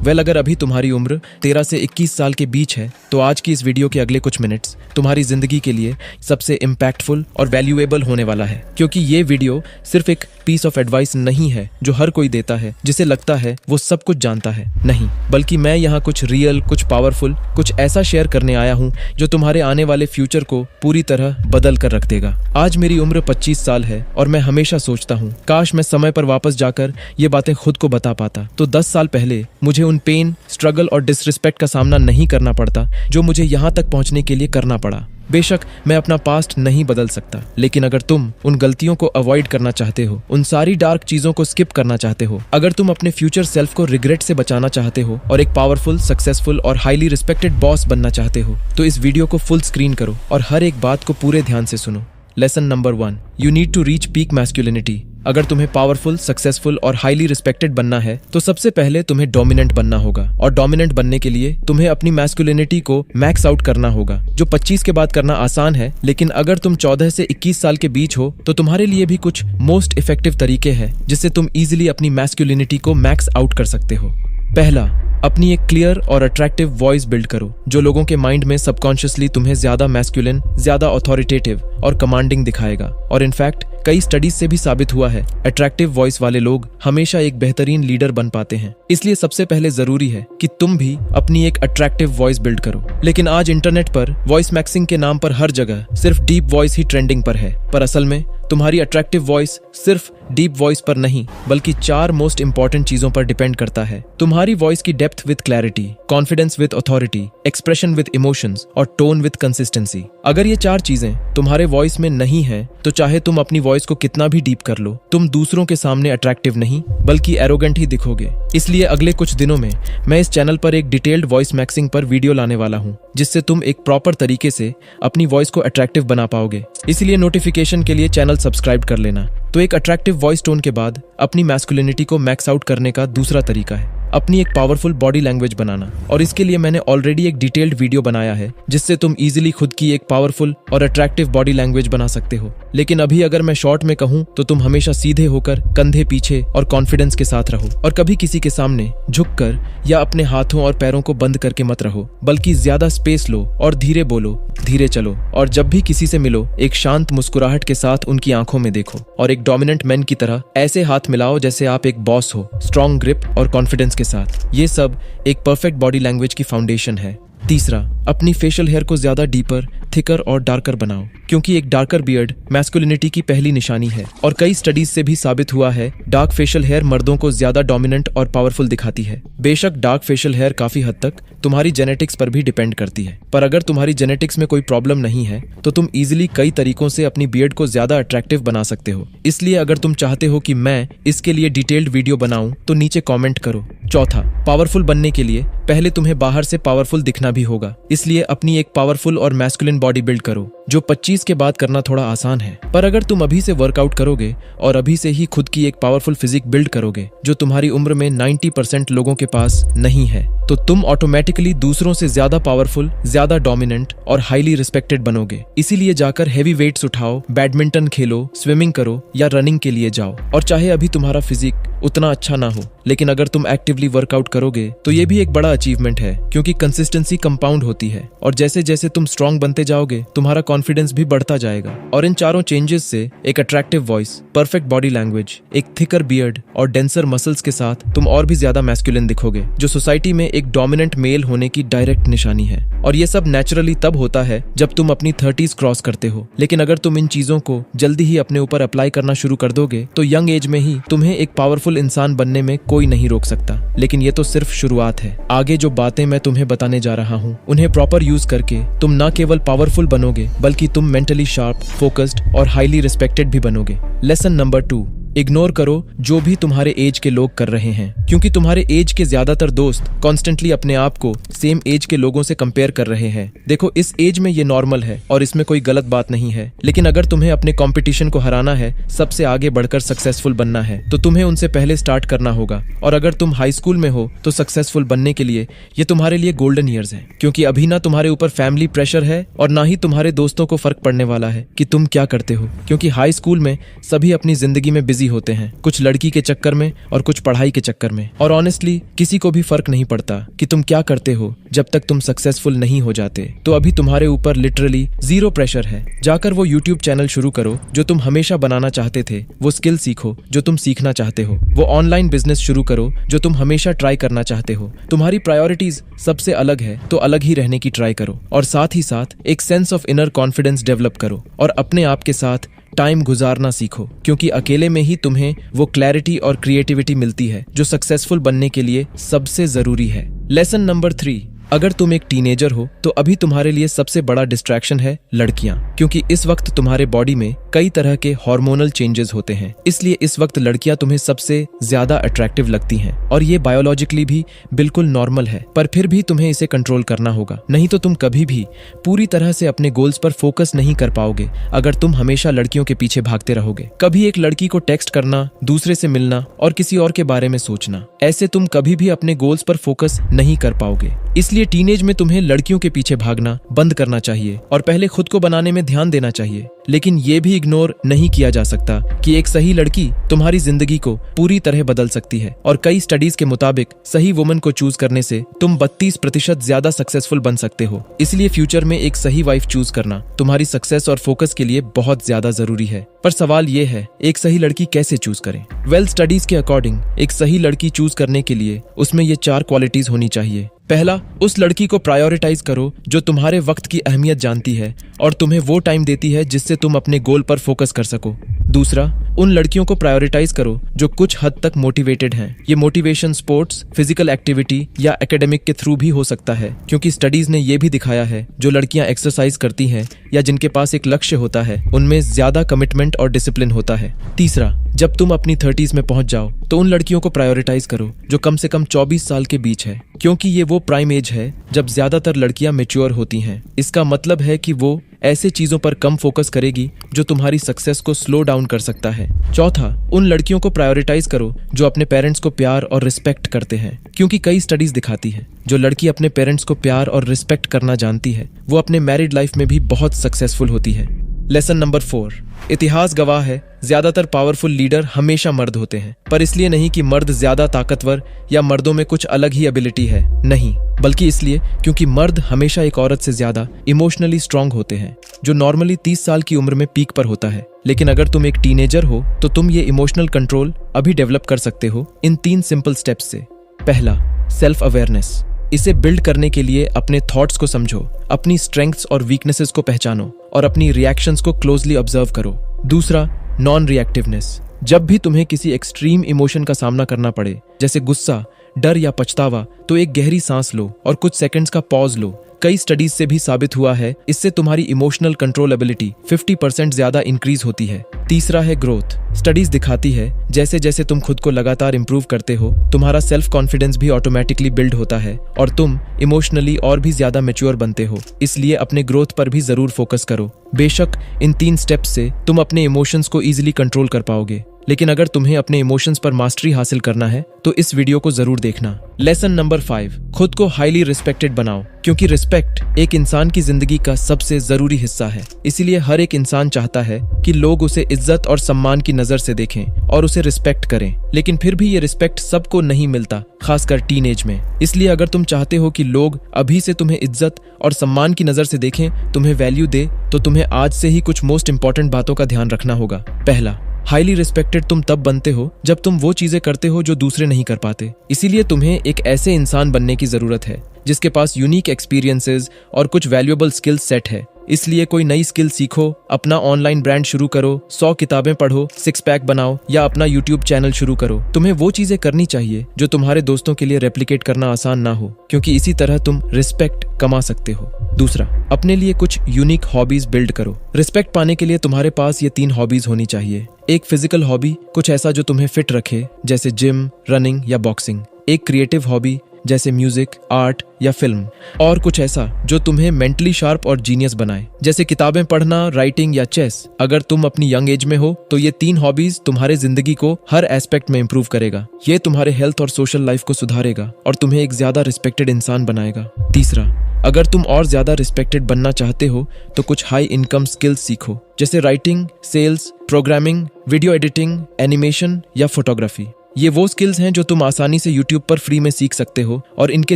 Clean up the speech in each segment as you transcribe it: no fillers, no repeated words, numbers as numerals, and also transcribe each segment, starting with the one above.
Well, अगर अभी तुम्हारी उम्र 13 से 21 साल के बीच है तो आज की इस वीडियो के अगले कुछ मिनट्स तुम्हारी जिंदगी के लिए सबसे इम्पैक्टफुल और वैल्यूएबल होने वाला है, क्योंकि ये वीडियो सिर्फ एक पीस ऑफ एडवाइस नहीं है जो हर कोई देता है जिसे लगता है वो सब कुछ जानता है। नहीं, बल्कि मैं यहाँ कुछ रियल, कुछ पावरफुल, कुछ ऐसा शेयर करने आया हूँ जो तुम्हारे आने वाले फ्यूचर को पूरी तरह बदल कर रख देगा। आज मेरी उम्र 25 साल है और मैं हमेशा सोचता हूँ काश मैं समय पर वापस जाकर ये बातें खुद को बता पाता तो 10 साल पहले मुझे उन पेन, स्ट्रगल और डिसरिस्पेक्ट का सामना नहीं करना पड़ता जो मुझे यहाँ तक पहुँचने के लिए करना पड़ा। बेशक मैं अपना पास्ट नहीं बदल सकता, लेकिन अगर तुम उन गलतियों को अवॉइड करना चाहते हो, उन सारी डार्क चीजों को स्किप करना चाहते हो, अगर तुम अपने फ्यूचर सेल्फ को रिग्रेट से बचाना चाहते हो और एक पावरफुल, सक्सेसफुल और हाईली रिस्पेक्टेड बॉस बनना चाहते हो, तो इस वीडियो को फुल स्क्रीन करो और हर एक बात को पूरे ध्यान से सुनो। Lesson number 1, you need to reach peak masculinity. अगर तुम्हें पावरफुल, सक्सेसफुल और हाईली रिस्पेक्टेड बनना है तो सबसे पहले तुम्हें डोमिनेंट बनना होगा, और डोमिनेंट बनने के लिए तुम्हें अपनी मैस्कुलिनिटी को मैक्स आउट करना होगा, जो 25 के बाद करना आसान है। लेकिन अगर तुम 14 से 21 साल के बीच हो तो तुम्हारे लिए भी कुछ मोस्ट इफेक्टिव तरीके हैं जिससे तुम इजीली अपनी मैस्कुलिनिटी को मैक्स आउट कर सकते हो। पहला, अपनी एक क्लियर और अट्रैक्टिव वॉइस बिल्ड करो जो लोगों के माइंड में सबकॉन्शियसली तुम्हें ज्यादा मैस्कुलिन, ज्यादा अथॉरिटेटिव और कमांडिंग दिखाएगा। और इनफैक्ट कई स्टडीज से भी साबित हुआ है अट्रैक्टिव वॉइस वाले लोग हमेशा एक बेहतरीन लीडर बन पाते हैं। इसलिए सबसे पहले जरूरी है कि तुम भी अपनी एक अट्रैक्टिव वॉइस बिल्ड करो। लेकिन आज इंटरनेट पर वॉइस मैक्सिंग के नाम पर हर जगह सिर्फ डीप वॉइस ही ट्रेंडिंग पर है, पर असल में तुम्हारी अट्रैक्टिव वॉइस सिर्फ डीप वॉइस पर नहीं बल्कि 4 मोस्ट इंपॉर्टेंट चीजों पर डिपेंड करता है। तुम्हारी वॉइस की depth with clarity, confidence with authority, expression with emotions और टोन विद कंसिस्टेंसी। अगर ये 4 चीजें तुम्हारे वॉइस में नहीं है तो चाहे तुम अपनी वॉइस को कितना भी डीप कर लो, तुम दूसरों के सामने अट्रैक्टिव नहीं बल्कि एरोगेंट ही दिखोगे। इसलिए अगले कुछ दिनों में मैं इस चैनल पर एक डिटेल्ड वॉइस मैक्सिंग पर वीडियो लाने वाला हूँ जिससे तुम एक प्रॉपर तरीके से अपनी वॉइस को अट्रैक्टिव बना पाओगे। इसलिए नोटिफिकेशन के लिए चैनल सब्सक्राइब कर लेना। तो एक अट्रैक्टिव वॉइस टोन के बाद अपनी मैस्कुलिनिटी को मैक्स आउट करने का दूसरा तरीका है अपनी एक पावरफुल बॉडी लैंग्वेज बनाना, और इसके लिए मैंने ऑलरेडी एक डिटेल्ड वीडियो बनाया है जिससे तुम इजीली खुद की एक पावरफुल और अट्रैक्टिव बॉडी लैंग्वेज बना सकते हो। लेकिन अभी अगर मैं शॉर्ट में कहूँ तो तुम हमेशा सीधे होकर, कंधे पीछे और कॉन्फिडेंस के साथ रहो, और कभी किसी के सामने झुककर या अपने हाथों और पैरों को बंद करके मत रहो, बल्कि ज्यादा स्पेस लो और धीरे बोलो, धीरे चलो। और जब भी किसी से मिलो एक शांत मुस्कुराहट के साथ उनकी आंखों में देखो और एक डोमिनेंट मैन की तरह ऐसे हाथ मिलाओ जैसे आप एक बॉस हो, स्ट्रॉन्ग ग्रिप और कॉन्फिडेंस के साथ। ये सब एक परफेक्ट बॉडी लैंग्वेज की फाउंडेशन है। तीसरा, अपनी फेशियल हेयर को ज्यादा डीपर, थिकर और डार्कर बनाओ, क्योंकि एक डार्कर बियर्ड मैस्कुलिनिटी की पहली निशानी है, और कई स्टडीज से भी साबित हुआ है डार्क फेशियल हेयर मर्दों को ज्यादा डोमिनेंट और पावरफुल दिखाती है। बेशक डार्क फेशियल हेयर काफी हद तक तुम्हारी जेनेटिक्स पर भी डिपेंड करती है, पर अगर तुम्हारी जेनेटिक्स में कोई प्रॉब्लम नहीं है तो तुम इजीली कई तरीकों से अपनी बियर्ड को ज्यादा अट्रैक्टिव बना सकते हो। इसलिए अगर तुम चाहते हो कि मैं इसके लिए डिटेल्ड वीडियो बनाऊं तो नीचे कॉमेंट करो। चौथा, पावरफुल बनने के लिए पहले तुम्हें बाहर से पावरफुल दिखना भी होगा, इसलिए अपनी एक पावरफुल और मैस्कुलिन बॉडी बिल्ड करो जो 25 के बाद करना थोड़ा आसान है। पर अगर तुम अभी से वर्कआउट करोगे और अभी से ही खुद की एक पावरफुल फिजिक बिल्ड करोगे जो तुम्हारी उम्र में 90% लोगों के पास नहीं है, तो तुम ऑटोमेटिकली दूसरों से ज्यादा पावरफुल, ज्यादा डोमिनेंट और हाईली रिस्पेक्टेड बनोगे। इसीलिए जाकर हेवी वेट्स उठाओ, बैडमिंटन खेलो, स्विमिंग करो या रनिंग के लिए जाओ। और चाहे अभी तुम्हारा फिजिक उतना अच्छा ना हो, लेकिन अगर तुम एक्टिवली वर्कआउट करोगे तो ये भी एक बड़ा अचीवमेंट है, क्योंकि कंसिस्टेंसी कंपाउंड होती है, और जैसे जैसे तुम स्ट्रांग बनते जाओगे तुम्हारा कॉन्फिडेंस भी बढ़ता जाएगा। और इन चारों चेंजेस से एक attractive voice, perfect body language, एक थिकर बियर्ड और डेंसर मसल्स के साथ तुम और भी ज्यादा मैस्कुलिन दिखोगे, जो सोसाइटी में एक डोमिनेंट मेल होने की डायरेक्ट निशानी है। और ये सब नेचुरली तब होता है जब तुम अपनी 30s क्रॉस करते हो। लेकिन अगर तुम इन चीजों को जल्दी ही अपने ऊपर अप्लाई करना शुरू कर दोगे तो यंग एज में ही तुम्हें एक पावरफुल इंसान बनने में कोई नहीं रोक सकता। लेकिन ये तो सिर्फ शुरुआत है। आगे जो बातें मैं तुम्हें बताने जा रहा हूँ उन्हें प्रॉपर यूज करके तुम न केवल पावरफुल बनोगे बल्कि तुम मेंटली शार्प, फोकस्ड और हाईली रिस्पेक्टेड भी बनोगे। लेसन नंबर 2, इग्नोर करो जो भी तुम्हारे एज के लोग कर रहे हैं, क्योंकि तुम्हारे एज के ज्यादातर दोस्त कॉन्स्टेंटली अपने आप को सेम एज के लोगों से कंपेयर कर रहे हैं। देखो, इस एज में ये नॉर्मल है और इसमें कोई गलत बात नहीं है, लेकिन अगर तुम्हें अपने कंपटीशन को हराना है, सबसे आगे बढ़कर सक्सेसफुल बनना है, तो तुम्हें उनसे पहले स्टार्ट करना होगा। और अगर तुम हाई स्कूल में हो तो सक्सेसफुल बनने के लिए ये तुम्हारे लिए गोल्डन ईयर्स हैं, क्योंकि अभी ना तुम्हारे ऊपर फैमिली प्रेशर है और ना ही तुम्हारे दोस्तों को फर्क पड़ने वाला है कि तुम क्या करते हो, क्योंकि हाई स्कूल में सभी अपनी जिंदगी में बिजी बिजी होते हैं, कुछ लड़की के चक्कर में और कुछ पढ़ाई के चक्कर में। और ऑनेस्टली किसी को भी फर्क नहीं पड़ता कि तुम क्या करते हो जब तक तुम सक्सेसफुल नहीं हो जाते। तो अभी तुम्हारे ऊपर लिटरली जीरो प्रेशर है। जाकर वो यूट्यूब चैनल शुरू करो जो तुम हमेशा बनाना चाहते थे, वो स्किल सीखो जो तुम सीखना चाहते हो, वो ऑनलाइन बिजनेस शुरू करो जो तुम हमेशा ट्राई करना चाहते हो। तुम्हारी प्रायोरिटीज सबसे अलग है तो अलग ही रहने की ट्राई करो, और साथ ही साथ एक sense of inner confidence develop करो और अपने आप के साथ टाइम गुजारना सीखो, क्योंकि अकेले में ही तुम्हें वो क्लैरिटी और क्रिएटिविटी मिलती है जो सक्सेसफुल बनने के लिए सबसे जरूरी है। लेसन नंबर 3, अगर तुम एक टीनेजर हो तो अभी तुम्हारे लिए सबसे बड़ा डिस्ट्रैक्शन है लड़कियां, क्योंकि इस वक्त तुम्हारे बॉडी में कई तरह के हार्मोनल चेंजेस होते हैं। इसलिए इस वक्त लड़कियां तुम्हें सबसे ज्यादा अट्रैक्टिव लगती हैं, और ये बायोलॉजिकली भी बिल्कुल नॉर्मल है। पर फिर भी तुम्हें इसे कंट्रोल करना होगा, नहीं तो तुम कभी भी पूरी तरह से अपने गोल्स पर फोकस नहीं कर पाओगे अगर तुम हमेशा लड़कियों के पीछे भागते रहोगे। कभी एक लड़की को टेक्स्ट करना, दूसरे से मिलना और किसी और के बारे में सोचना, ऐसे तुम कभी भी अपने गोल्स पर फोकस नहीं कर पाओगे। इसलिए टीनेज में तुम्हें लड़कियों के पीछे भागना बंद करना चाहिए और पहले खुद को बनाने में ध्यान देना चाहिए। लेकिन ये भी इग्नोर नहीं किया जा सकता कि एक सही लड़की तुम्हारी जिंदगी को पूरी तरह बदल सकती है, और कई स्टडीज के मुताबिक सही वुमन को चूज करने से तुम 32% ज्यादा सक्सेसफुल बन सकते हो। इसलिए फ्यूचर में एक सही वाइफ चूज करना तुम्हारी सक्सेस और फोकस के लिए बहुत ज्यादा जरूरी है। पर सवाल ये है, एक सही लड़की कैसे चूज करें? स्टडीज के अकॉर्डिंग एक सही लड़की चूज करने के लिए उसमें ये 4 क्वालिटीज होनी चाहिए। पहला, उस लड़की को प्रायोरिटाइज करो जो तुम्हारे वक्त की अहमियत जानती है और तुम्हें वो टाइम देती है जिससे तुम अपने गोल पर फोकस कर सको। दूसरा, उन लड़कियों को प्रायोरिटाइज करो जो कुछ हद तक मोटिवेटेड हैं। ये मोटिवेशन स्पोर्ट्स, फिजिकल एक्टिविटी या एकेडमिक के थ्रू भी हो सकता है, क्योंकि स्टडीज ने ये भी दिखाया है जो लड़कियां एक्सरसाइज करती हैं या जिनके पास एक लक्ष्य होता है उनमें ज्यादा कमिटमेंट और डिसिप्लिन होता है। तीसरा, जब तुम अपनी 30s में पहुंच जाओ तो उन लड़कियों को प्रायोरिटाइज करो जो कम से कम 24 साल के बीच है, क्योंकि ये वो प्राइम एज है जब ज्यादातर लड़कियां मैच्योर होती हैं। इसका मतलब है कि वो ऐसे चीजों पर कम फोकस करेगी जो तुम्हारी सक्सेस को स्लो डाउन कर सकता है। चौथा, उन लड़कियों को प्रायोरिटाइज करो जो अपने पेरेंट्स को प्यार और रिस्पेक्ट करते हैं, क्योंकि कई स्टडीज दिखाती है जो लड़की अपने पेरेंट्स को प्यार और रिस्पेक्ट करना जानती है वो अपने मैरिड लाइफ में भी बहुत सक्सेसफुल होती है। लेसन नंबर 4, इतिहास गवाह है ज्यादातर पावरफुल लीडर हमेशा मर्द होते हैं, पर इसलिए नहीं कि मर्द ज्यादा ताकतवर या मर्दों में कुछ अलग ही एबिलिटी है, नहीं, बल्कि इसलिए क्योंकि मर्द हमेशा एक औरत से ज्यादा इमोशनली स्ट्रांग होते हैं, जो नॉर्मली 30 साल की उम्र में पीक पर होता है। लेकिन अगर तुम एक टीनेजर हो तो तुम ये इमोशनल कंट्रोल अभी डेवलप कर सकते हो इन 3 सिंपल स्टेप्स से। पहला, सेल्फ अवेयरनेस। इसे बिल्ड करने के लिए अपने थॉट्स को समझो, अपनी स्ट्रेंथ्स और वीकनेसेस को पहचानो और अपनी रिएक्शंस को क्लोजली ऑब्जर्व करो। दूसरा, नॉन रिएक्टिवनेस। जब भी तुम्हें किसी एक्सट्रीम इमोशन का सामना करना पड़े, जैसे गुस्सा, डर या पछतावा, तो एक गहरी सांस लो और कुछ सेकंड्स का पॉज लो। कई स्टडीज से भी साबित हुआ है इससे तुम्हारी इमोशनल कंट्रोल एबिलिटी 50% ज्यादा इंक्रीज होती है। तीसरा है ग्रोथ। स्टडीज दिखाती है जैसे जैसे तुम खुद को लगातार इंप्रूव करते हो तुम्हारा सेल्फ कॉन्फिडेंस भी ऑटोमेटिकली बिल्ड होता है और तुम इमोशनली और भी ज्यादा मैच्योर बनते हो। इसलिए अपने ग्रोथ पर भी जरूर फोकस करो। बेशक इन 3 स्टेप्स से तुम अपने इमोशंस को इजीली कंट्रोल कर पाओगे, लेकिन अगर तुम्हें अपने इमोशंस पर मास्टरी हासिल करना है तो इस वीडियो को जरूर देखना। लेसन नंबर 5, खुद को हाईली रिस्पेक्टेड बनाओ, क्योंकि रिस्पेक्ट एक इंसान की जिंदगी का सबसे जरूरी हिस्सा है। इसीलिए हर एक इंसान चाहता है कि लोग उसे इज्जत और सम्मान की नजर से देखें और उसे रिस्पेक्ट करें, लेकिन फिर भी ये रिस्पेक्ट सबको नहीं मिलता, खासकर टीनेज में। इसलिए अगर तुम चाहते हो कि लोग अभी से तुम्हें इज्जत और सम्मान की नजर से देखें, तुम्हें वैल्यू दे, तो तुम्हें आज से ही कुछ मोस्ट इंपॉर्टेंट बातों का ध्यान रखना होगा। पहला, हाईली रिस्पेक्टेड तुम तब बनते हो जब तुम वो चीजें करते हो जो दूसरे नहीं कर पाते। इसीलिए तुम्हें एक ऐसे इंसान बनने की जरूरत है जिसके पास यूनिक एक्सपीरियंसेस और कुछ वैल्यूएबल स्किल सेट है। इसलिए कोई नई स्किल सीखो, अपना ऑनलाइन ब्रांड शुरू करो, 100 किताबें पढ़ो, 6 पैक बनाओ या अपना यूट्यूब चैनल शुरू करो। तुम्हें वो चीजें करनी चाहिए जो तुम्हारे दोस्तों के लिए रेप्लिकेट करना आसान ना हो, क्योंकि इसी तरह तुम रिस्पेक्ट कमा सकते हो। दूसरा, अपने लिए कुछ यूनिक हॉबीज बिल्ड करो। रिस्पेक्ट पाने के लिए तुम्हारे पास ये 3 हॉबीज होनी चाहिए। एक फिजिकल हॉबी, कुछ ऐसा जो तुम्हें फिट रखे, जैसे जिम, रनिंग या बॉक्सिंग। एक क्रिएटिव हॉबी, जैसे म्यूजिक, आर्ट या फिल्म, और कुछ ऐसा जो तुम्हें मेंटली शार्प और जीनियस बनाए, जैसे किताबें पढ़ना, राइटिंग या चेस। अगर तुम अपनी यंग एज में हो तो ये 3 हॉबीज तुम्हारे जिंदगी को हर एस्पेक्ट में इंप्रूव करेगा। ये तुम्हारे हेल्थ और सोशल लाइफ को सुधारेगा और तुम्हें एक ज्यादा रिस्पेक्टेड इंसान बनाएगा। तीसरा, अगर तुम और ज्यादा रिस्पेक्टेड बनना चाहते हो तो कुछ हाई इनकम स्किल्स सीखो, जैसे writing, sales, programming, video editing, animation या फोटोग्राफी। ये वो स्किल्स हैं जो तुम आसानी से YouTube पर फ्री में सीख सकते हो और इनके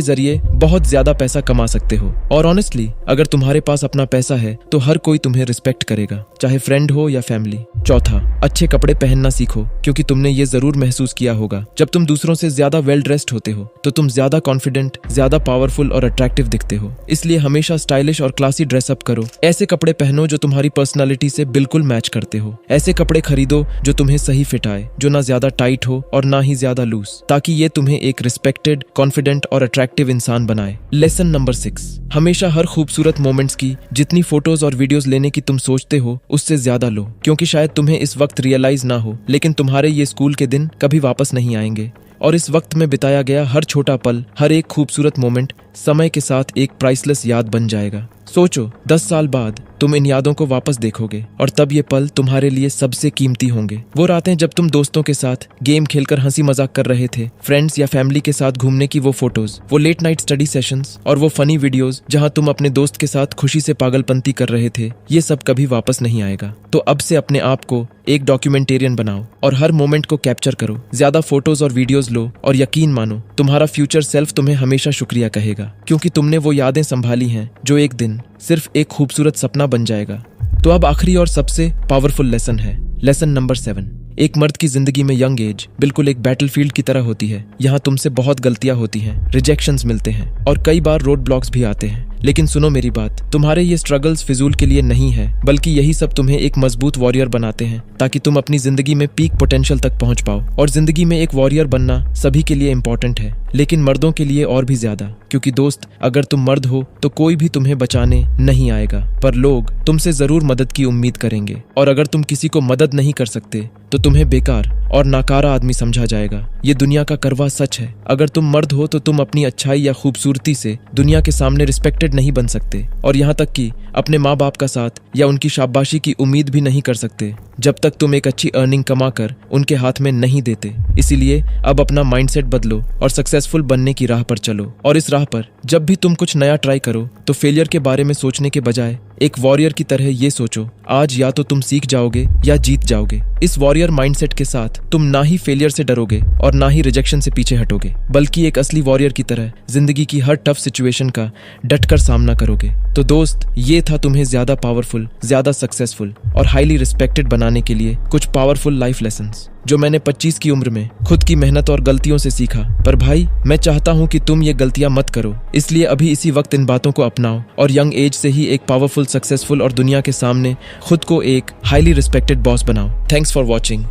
जरिए बहुत ज्यादा पैसा कमा सकते हो। और ऑनेस्टली, अगर तुम्हारे पास अपना पैसा है तो हर कोई तुम्हें रिस्पेक्ट करेगा, चाहे फ्रेंड हो या फैमिली। चौथा, अच्छे कपड़े पहनना सीखो, क्योंकि तुमने ये जरूर महसूस किया होगा, जब तुम दूसरों से ज्यादा वेल ड्रेस्ड होते हो तो तुम ज्यादा कॉन्फिडेंट, ज्यादा पावरफुल और अट्रैक्टिव दिखते हो। इसलिए हमेशा स्टाइलिश और क्लासी ड्रेसअप करो। ऐसे कपड़े पहनो जो तुम्हारी पर्सनालिटी से बिल्कुल मैच करते हो। ऐसे कपड़े खरीदो जो तुम्हें सही फिट आए, जो ना ज्यादा टाइट हो और ना ही ज्यादा लूज, ताकि ये तुम्हें एक रिस्पेक्टेड, कॉन्फिडेंट और अट्रैक्टिव इंसान बनाए। लेसन नंबर 6, हमेशा हर खूबसूरत मोमेंट्स की जितनी फोटोज और वीडियोस लेने की तुम सोचते हो उससे ज्यादा लो, क्योंकि शायद तुम्हें इस वक्त रियलाइज ना हो, लेकिन तुम्हारे ये स्कूल के दिन कभी वापस नहीं आएंगे। और इस वक्त में बिताया गया हर छोटा पल, हर एक खूबसूरत मोमेंट समय के साथ एक प्राइसलेस याद बन जाएगा। सोचो, 10 साल बाद तुम इन यादों को वापस देखोगे और तब ये पल तुम्हारे लिए सबसे कीमती होंगे। वो रातें जब तुम दोस्तों के साथ गेम खेलकर हंसी मजाक कर रहे थे, फ्रेंड्स या फैमिली के साथ घूमने की वो फोटोज, वो लेट नाइट स्टडी सेशंस और वो फनी वीडियोस जहां तुम अपने दोस्त के साथ खुशी से पागलपंती कर रहे थे, ये सब कभी वापस नहीं आएगा। तो अब से अपने आप को एक डॉक्यूमेंटेरियन बनाओ और हर मोमेंट को कैप्चर करो। ज्यादा फोटोज और वीडियोस लो और यकीन मानो, तुम्हारा फ्यूचर सेल्फ तुम्हें हमेशा शुक्रिया कहेगा, क्योंकि तुमने वो यादें संभाली हैं जो एक दिन सिर्फ एक खूबसूरत सपना बन जाएगा। तो अब आखिरी और सबसे पावरफुल लेसन है, लेसन नंबर 7। एक मर्द की जिंदगी में यंग एज बिल्कुल एक बैटलफील्ड की तरह होती है। यहाँ तुमसे बहुत गलतियां होती हैं, रिजेक्शंस मिलते हैं और कई बार रोड ब्लॉक्स भी आते हैं। लेकिन सुनो मेरी बात, तुम्हारे ये स्ट्रगल्स फिजूल के लिए नहीं है, बल्कि यही सब तुम्हें एक मजबूत वॉरियर बनाते हैं, ताकि तुम अपनी जिंदगी में पीक पोटेंशियल तक पहुंच पाओ। और जिंदगी में एक वॉरियर बनना सभी के लिए इंपॉर्टेंट है, लेकिन मर्दों के लिए और भी ज्यादा, क्योंकि दोस्त, अगर तुम मर्द हो तो कोई भी तुम्हें बचाने नहीं आएगा, पर लोग तुमसे जरूर मदद की उम्मीद करेंगे। और अगर तुम किसी को मदद नहीं कर सकते तो तुम्हें बेकार और नाकारा आदमी समझा जाएगा। ये दुनिया का करवा सच है। अगर तुम मर्द हो तो तुम अपनी अच्छाई या खूबसूरती से दुनिया के सामने रिस्पेक्टेड नहीं बन सकते, और यहाँ तक कि अपने माँ बाप का साथ या उनकी शाबाशी की उम्मीद भी नहीं कर सकते जब तक तुम एक अच्छी अर्निंग कमाकर उनके हाथ में नहीं देते। इसीलिए अब अपना माइंडसेट बदलो और सक्सेसफुल बनने की राह पर चलो। और इस राह पर जब भी तुम कुछ नया ट्राई करो तो फेलियर के बारे में सोचने के बजाय एक वॉरियर की तरह ये सोचो, आज या तो तुम सीख जाओगे या जीत जाओगे। इस वॉरियर माइंडसेट के साथ तुम ना ही फेलियर से डरोगे और ना ही रिजेक्शन से पीछे हटोगे, बल्कि एक असली वॉरियर की तरह जिंदगी की हर टफ सिचुएशन का डटकर सामना करोगे। तो दोस्त, ये था तुम्हें ज्यादा पावरफुल, ज्यादा सक्सेसफुल और हाईली रिस्पेक्टेड बनाने के लिए कुछ पावरफुल लाइफ लेसन्स, जो मैंने 25 की उम्र में खुद की मेहनत और गलतियों से सीखा। पर भाई, मैं चाहता हूँ कि तुम ये गलतियां मत करो, इसलिए अभी इसी वक्त इन बातों को अपनाओ और यंग एज से ही एक पावरफुल, सक्सेसफुल और दुनिया के सामने खुद को एक हाईली रिस्पेक्टेड बॉस बनाओ। Thanks for watching.